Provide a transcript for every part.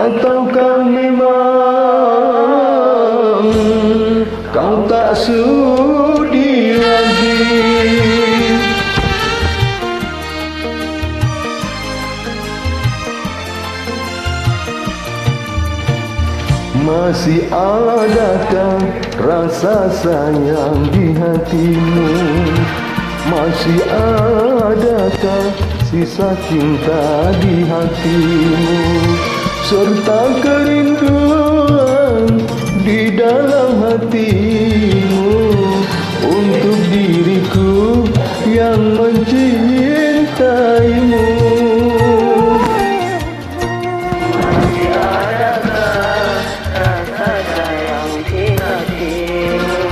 Ataukah memang kau tak sudi lagi? Masih adakah rasa sayang di hatimu? Masih adakah sisa cinta di hatimu? Serta kerinduan di dalam hatimu untuk diriku yang mencintaimu. Masih adakah rasa sayang di hatimu?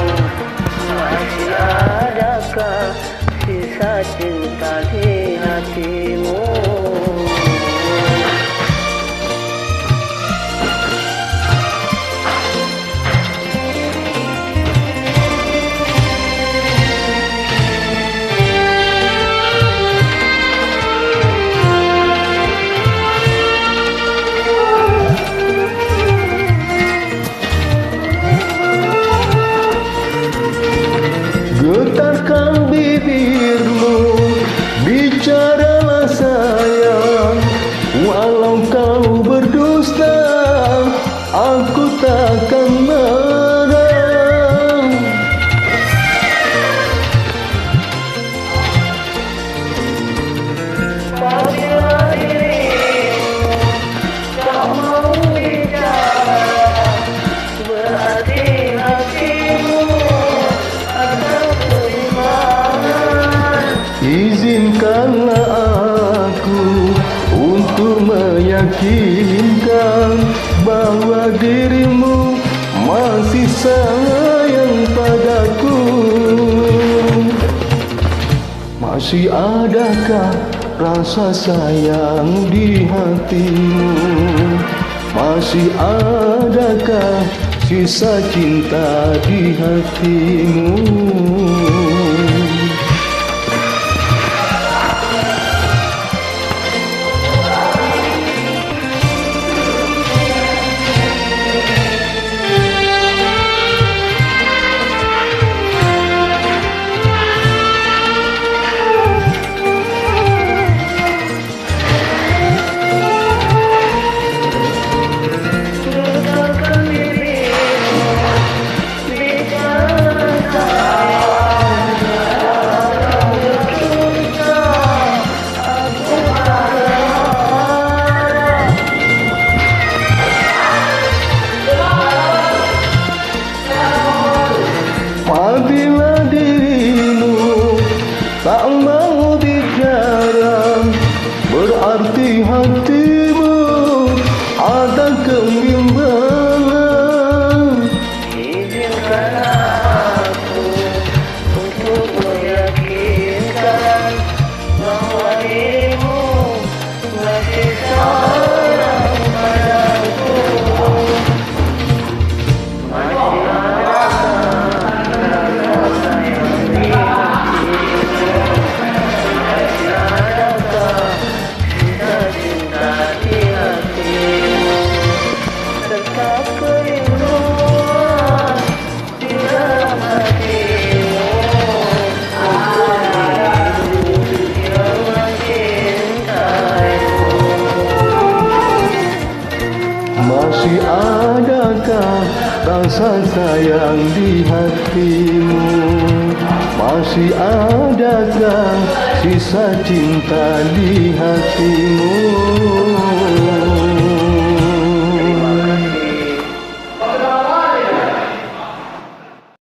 Masih adakah sisa cinta di hatimu? Getarkan bibirmu, bicaralah sayang. Walau kau berdusta, aku takkan marah. Apabila dirimu tak mau bicara, berarti hatimu ada keimanan. Izinkanlah aku untuk meyakinkan bahwa dirimu masih sayang padaku. Masih adakah rasa sayang di hatimu? Masih adakah sisa cinta di hatimu? Apabila dirimu tak mau bicara, berarti hatimu ada kebimbangan. Izinkan aku untuk meyakinkan bahwa dirimu masih sayang padaku. Masih adakah sisa cinta di hatimu? Serta kerinduan di dalam hatimu untuk diriku yang mencintaimu. Masih adakah rasa sayang di hatimu? Masih adakah sisa cinta di hatimu?